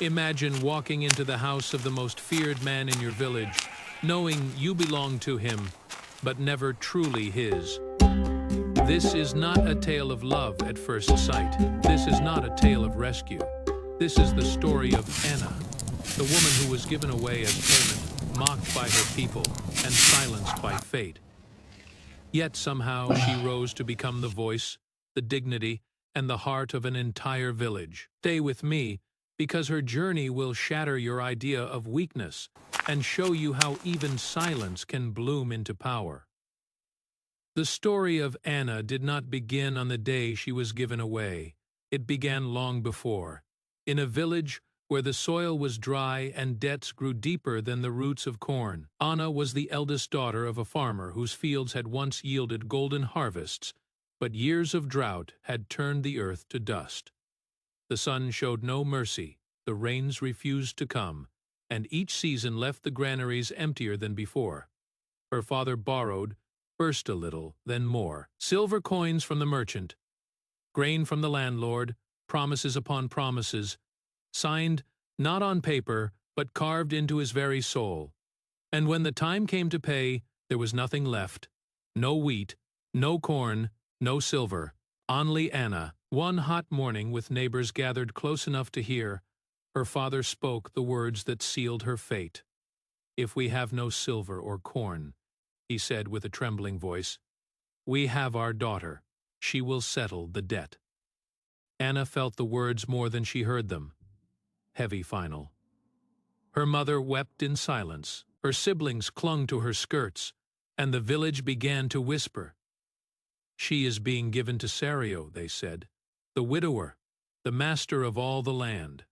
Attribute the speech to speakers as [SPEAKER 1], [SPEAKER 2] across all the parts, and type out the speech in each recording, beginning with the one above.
[SPEAKER 1] Imagine walking into the house of the most feared man in your village, knowing you belong to him, but never truly his. This is not a tale of love at first sight. This is not a tale of rescue. This is the story of Anna, the woman who was given away as payment, mocked by her people, and silenced by fate. Yet somehow she rose to become the voice, the dignity, and the heart of an entire village. Stay with me, because her journey will shatter your idea of weakness and show you how even silence can bloom into power. The story of Anna did not begin on the day she was given away. It began long before, in a village where the soil was dry and debts grew deeper than the roots of corn. Anna was the eldest daughter of a farmer whose fields had once yielded golden harvests, but years of drought had turned the earth to dust. The sun showed no mercy, the rains refused to come, and each season left the granaries emptier than before. Her father borrowed, first a little, then more. Silver coins from the merchant, grain from the landlord, promises upon promises, signed not on paper, but carved into his very soul. And when the time came to pay, there was nothing left. No wheat, no corn, no silver. Only Anna. One hot morning, with neighbors gathered close enough to hear, her father spoke the words that sealed her fate. "If we have no silver or corn," he said with a trembling voice, "we have our daughter. She will settle the debt." Anna felt the words more than she heard them. Heavy final. Her mother wept in silence, her siblings clung to her skirts, and the village began to whisper. "She is being given to Sario," they said, "the widower, the master of all the land."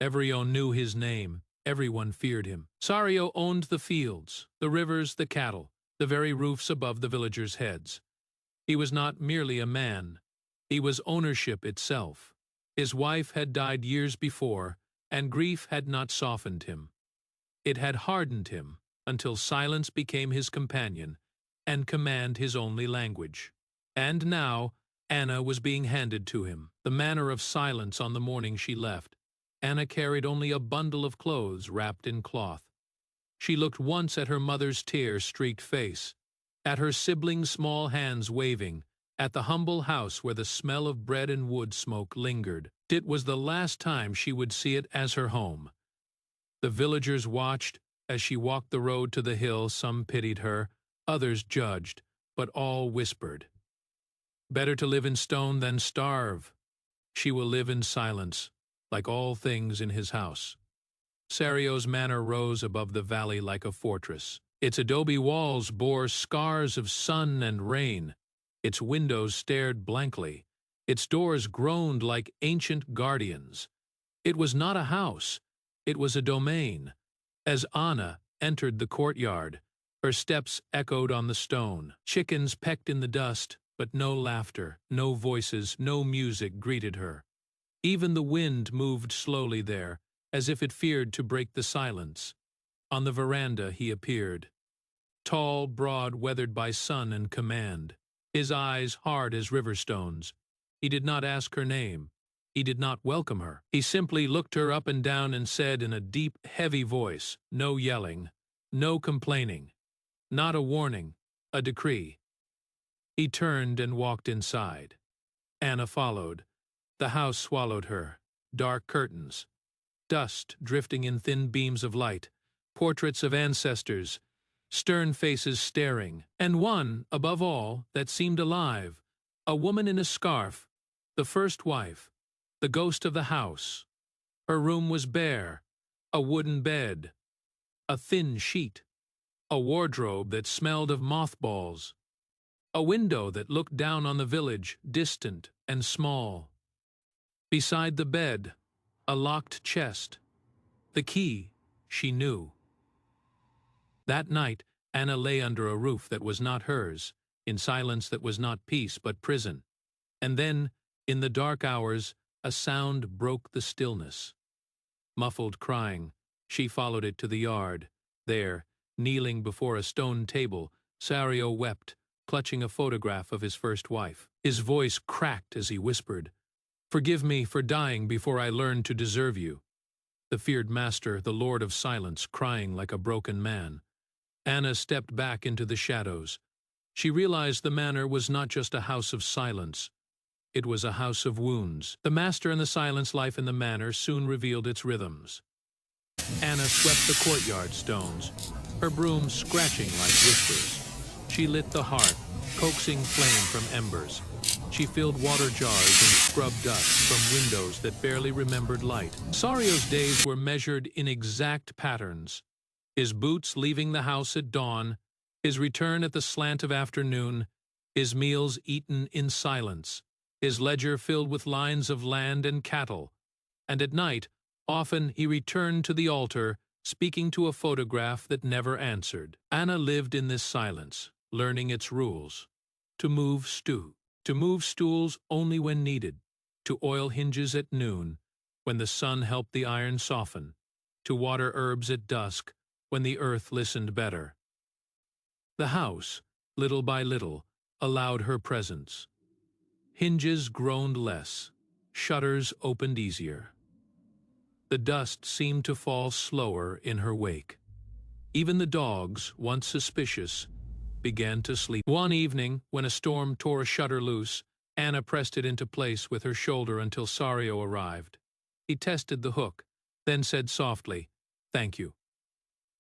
[SPEAKER 1] Everyone knew his name, everyone feared him. Sario owned the fields, the rivers, the cattle, the very roofs above the villagers' heads. He was not merely a man, he was ownership itself. His wife had died years before, and grief had not softened him. It had hardened him until silence became his companion and command his only language. And now Anna was being handed to him, the manner of silence on the morning she left. Anna carried only a bundle of clothes wrapped in cloth. She looked once at her mother's tear-streaked face, at her siblings' small hands waving, at the humble house where the smell of bread and wood smoke lingered. It was the last time she would see it as her home. The villagers watched as she walked the road to the hill. Some pitied her, others judged, but all whispered, "Better to live in stone than starve. She will live in silence, like all things in his house." Sario's manor rose above the valley like a fortress. Its adobe walls bore scars of sun and rain. Its windows stared blankly. Its doors groaned like ancient guardians. It was not a house, it was a domain. As Anna entered the courtyard, her steps echoed on the stone. Chickens pecked in the dust, but no laughter, no voices, no music greeted her. Even the wind moved slowly there, as if it feared to break the silence. On the veranda he appeared. Tall, broad, weathered by sun and command. His eyes hard as river stones. He did not ask her name. He did not welcome her. He simply looked her up and down and said in a deep, heavy voice, no yelling, no complaining, not a warning, a decree. He turned and walked inside. Anna followed. The house swallowed her. Dark curtains. Dust drifting in thin beams of light. Portraits of ancestors. Stern faces staring. And one, above all, that seemed alive. A woman in a scarf. The first wife. The ghost of the house. Her room was bare. A wooden bed. A thin sheet. A wardrobe that smelled of mothballs. A window that looked down on the village, distant and small. Beside the bed, a locked chest. The key, she knew. That night, Anna lay under a roof that was not hers, in silence that was not peace but prison. And then, in the dark hours, a sound broke the stillness. Muffled crying, she followed it to the yard. There, kneeling before a stone table, Sario wept, clutching a photograph of his first wife. His voice cracked as he whispered, "Forgive me for dying before I learned to deserve you." the feared master, the Lord of Silence, crying like a broken man. Anna stepped back into the shadows. She realized the manor was not just a house of silence. It was a house of wounds. The master and the silence life in the manor soon revealed its rhythms. Anna swept the courtyard stones, her broom scratching like whispers. She lit the hearth, coaxing flame from embers. She filled water jars and scrubbed dust from windows that barely remembered light. Sario's days were measured in exact patterns. His boots leaving the house at dawn, his return at the slant of afternoon, his meals eaten in silence, his ledger filled with lines of land and cattle. And at night, often he returned to the altar, speaking to a photograph that never answered. Anna lived in this silence, learning its rules. To move stools only when needed, to oil hinges at noon, when the sun helped the iron soften, to water herbs at dusk, when the earth listened better. The house, little by little, allowed her presence. Hinges groaned less, shutters opened easier. The dust seemed to fall slower in her wake. Even the dogs, once suspicious, began to sleep. One evening, when a storm tore a shutter loose, Anna pressed it into place with her shoulder until Sario arrived. He tested the hook, then said softly, "Thank you."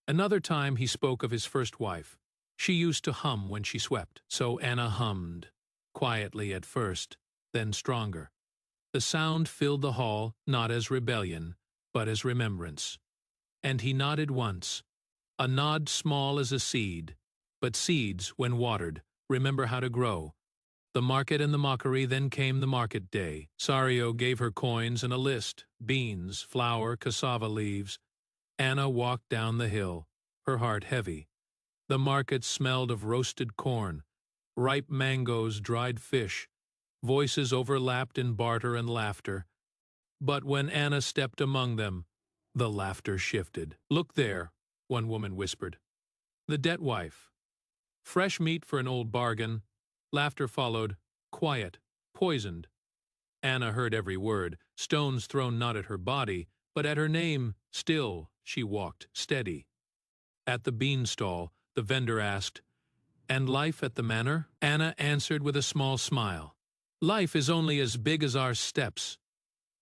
[SPEAKER 1] Another time he spoke of his first wife. She used to hum when she swept, so Anna hummed, quietly at first, then stronger. The sound filled the hall, not as rebellion, but as remembrance. And he nodded once, a nod small as a seed, but seeds, when watered, remember how to grow. The market and the mockery, then came the market day. Sario gave her coins and a list, beans, flour, cassava leaves. Anna walked down the hill, her heart heavy. The market smelled of roasted corn, ripe mangoes, dried fish. Voices overlapped in barter and laughter. But when Anna stepped among them, the laughter shifted. "Look there," one woman whispered. "The debt wife. Fresh meat for an old bargain." Laughter followed, quiet, poisoned. Anna heard every word, stones thrown not at her body, but at her name. Still she walked, steady. At the bean stall, the vendor asked, "And life at the manor?" Anna answered with a small smile. "Life is only as big as our steps."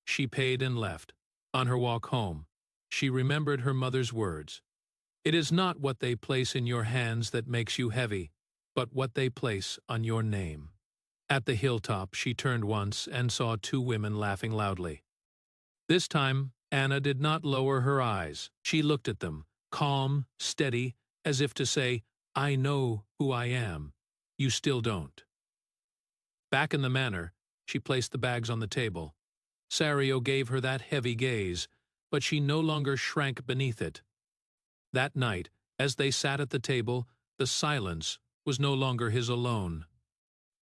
[SPEAKER 1] She paid and left. On her walk home, she remembered her mother's words. "It is not what they place in your hands that makes you heavy, but what they place on your name." At the hilltop, she turned once and saw two women laughing loudly. This time, Anna did not lower her eyes. She looked at them, calm, steady, as if to say, "I know who I am. You still don't." Back in the manor, she placed the bags on the table. Sario gave her that heavy gaze, but she no longer shrank beneath it. That night, as they sat at the table, the silence was no longer his alone.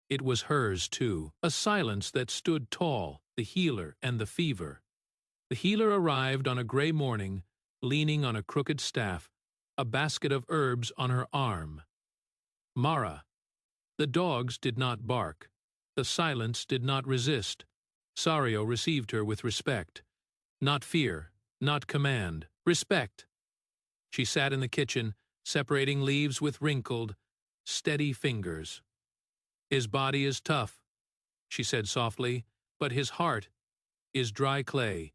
[SPEAKER 1] It was hers, too, a silence that stood tall, the healer and the fever. The healer arrived on a gray morning, leaning on a crooked staff, a basket of herbs on her arm. Mara. The dogs did not bark. The silence did not resist. Sario received her with respect. Not fear, not command, respect. She sat in the kitchen, separating leaves with wrinkled, steady fingers. "His body is tough," she said softly, "but his heart is dry clay.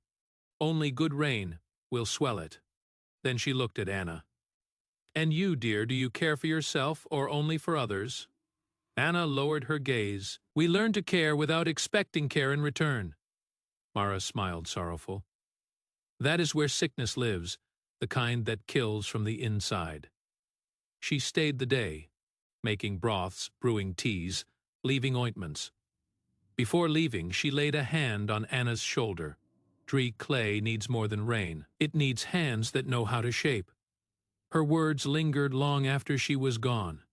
[SPEAKER 1] Only good rain will swell it." Then she looked at Anna. "And you, dear, do you care for yourself or only for others?" Anna lowered her gaze. "We learn to care without expecting care in return." Mara smiled, sorrowful. "That is where sickness lives, the kind that kills from the inside." She stayed the day, making broths, brewing teas, leaving ointments. Before leaving, she laid a hand on Anna's shoulder. Dry clay needs more than rain. It needs hands that know how to shape. Her words lingered long after she was gone.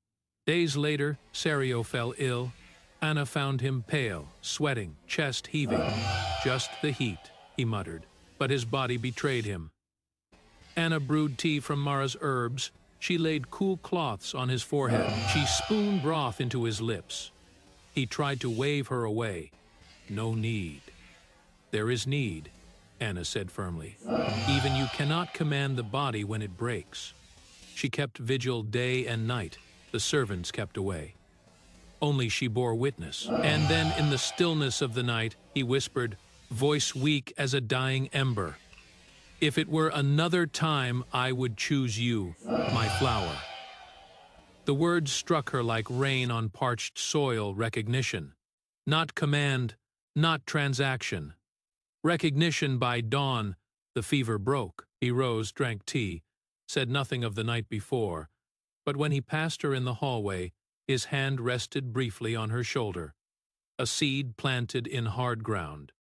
[SPEAKER 1] Days later, Sario fell ill. Anna found him pale, sweating, chest heaving. "Just the heat," he muttered, but his body betrayed him. Anna brewed tea from Mara's herbs. She laid cool cloths on his forehead. She spooned broth into his lips. He tried to wave her away. "No need." "There is need. Anna said firmly. Even you cannot command the body when it breaks. She kept vigil day and night. The servants kept away. Only she bore witness. And then in the stillness of the night, he whispered, voice weak as a dying ember, if it were another time, I would choose you, my flower. The words struck her like rain on parched soil. Recognition. Not command, not transaction. Recognition. By dawn, the fever broke. He rose, drank tea, said nothing of the night before, but when he passed her in the hallway, his hand rested briefly on her shoulder. A seed planted in hard ground.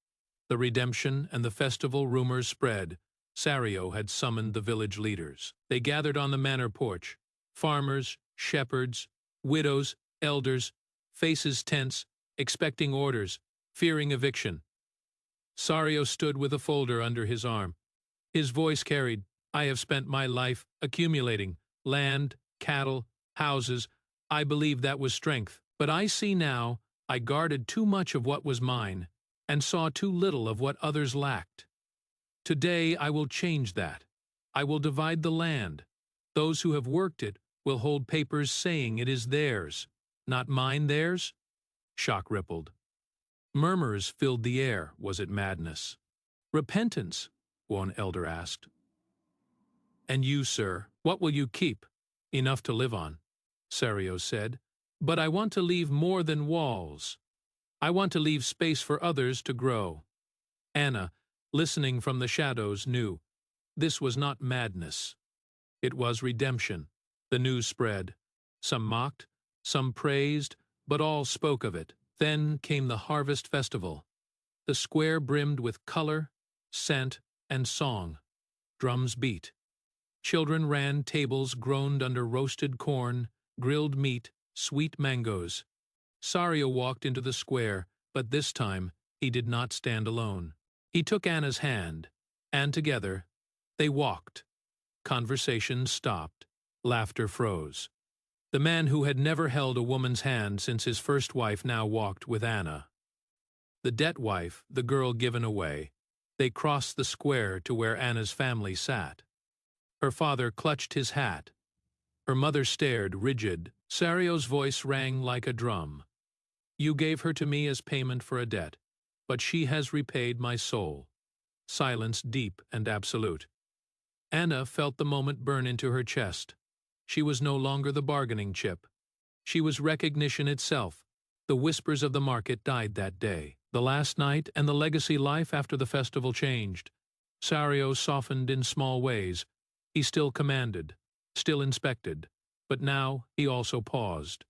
[SPEAKER 1] The redemption and the festival rumors spread. Sario had summoned the village leaders. They gathered on the manor porch. Farmers, shepherds, widows, elders, faces tense, expecting orders, fearing eviction. Sario stood with a folder under his arm. His voice carried, I have spent my life accumulating land, cattle, houses. I believe that was strength. But I see now I guarded too much of what was mine and saw too little of what others lacked. Today I will change that. I will divide the land. Those who have worked it will hold papers saying it is theirs, not mine theirs. Shock rippled. Murmurs filled the air. Was it madness? Repentance, one elder asked. And you, sir, what will you keep? Enough to live on, Sario said. But I want to leave more than walls. I want to leave space for others to grow. Anna, listening from the shadows, knew this was not madness. It was redemption. The news spread. Some mocked, some praised, but all spoke of it. Then came the harvest festival. The square brimmed with color, scent, and song. Drums beat. Children ran tables groaned under roasted corn, grilled meat, sweet mangoes. Sario walked into the square, but this time he did not stand alone. He took Anna's hand, and together they walked. Conversation stopped. Laughter froze. The man who had never held a woman's hand since his first wife now walked with Anna. The debt wife, the girl given away. They crossed the square to where Anna's family sat. Her father clutched his hat. Her mother stared, rigid. Sario's voice rang like a drum. You gave her to me as payment for a debt, but she has repaid my soul. Silence deep and absolute. Anna felt the moment burn into her chest. She was no longer the bargaining chip. She was recognition itself. The whispers of the market died that day. The last night and the legacy life after the festival changed. Sario softened in small ways. He still commanded, still inspected, but now he also paused.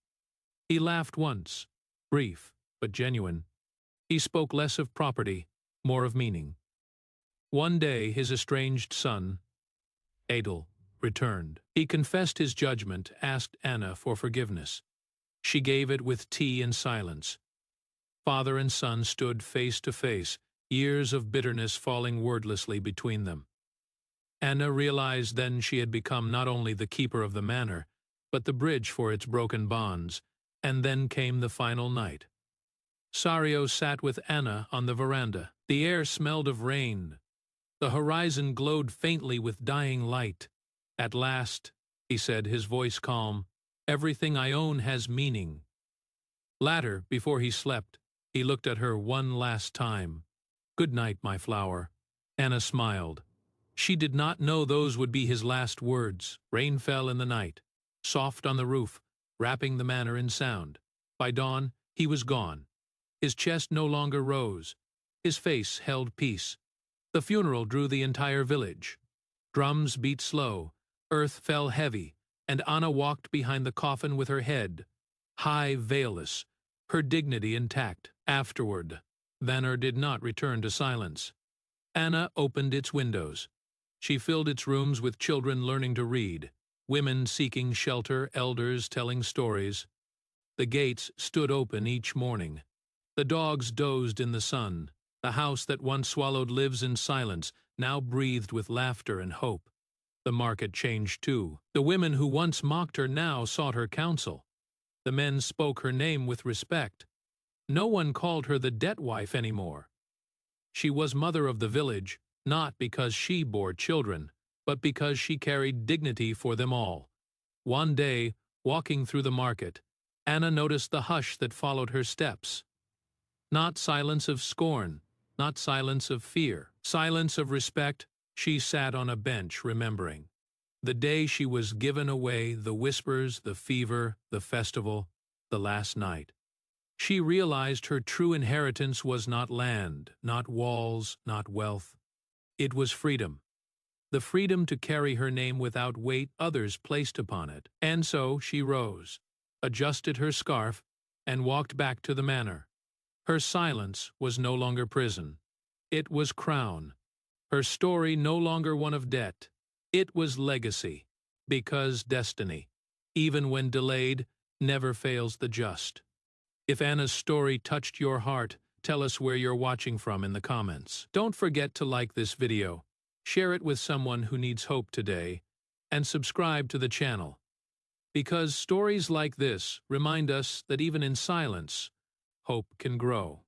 [SPEAKER 1] He laughed once, brief but genuine. He spoke less of property, more of meaning. One day his estranged son, Adel, returned. He confessed his judgment, asked Anna for forgiveness. She gave it with tea and silence. Father and son stood face to face, years of bitterness falling wordlessly between them. Anna realized then she had become not only the keeper of the manor, but the bridge for its broken bonds, and then came the final night. Sario sat with Anna on the veranda. The air smelled of rain. The horizon glowed faintly with dying light. At last, he said, his voice calm, everything I own has meaning. Later, before he slept, he looked at her one last time. Good night, my flower. Anna smiled. She did not know those would be his last words. Rain fell in the night, soft on the roof, wrapping the manor in sound. By dawn, he was gone. His chest no longer rose. His face held peace. The funeral drew the entire village. Drums beat slow, earth fell heavy, and Anna walked behind the coffin with her head, high veilless, her dignity intact. Afterward, Vanner did not return to silence. Anna opened its windows. She filled its rooms with children learning to read, women seeking shelter, elders telling stories. The gates stood open each morning. The dogs dozed in the sun. The house that once swallowed lives in silence, now breathed with laughter and hope. The market changed too. The women who once mocked her now sought her counsel. The men spoke her name with respect. No one called her the debt wife anymore. She was mother of the village, not because she bore children, but because she carried dignity for them all. One day, walking through the market, Anna noticed the hush that followed her steps. Not silence of scorn, not silence of fear, silence of respect. She sat on a bench, remembering. The day she was given away, the whispers, the fever, the festival, the last night. She realized her true inheritance was not land, not walls, not wealth. It was freedom. The freedom to carry her name without weight others placed upon it. And so she rose, adjusted her scarf, and walked back to the manor. Her silence was no longer prison. It was crown. Her story no longer one of debt. It was legacy, because destiny, even when delayed, never fails the just. If Anna's story touched your heart, tell us where you're watching from in the comments. Don't forget to like this video, share it with someone who needs hope today, and subscribe to the channel. Because stories like this remind us that even in silence, hope can grow.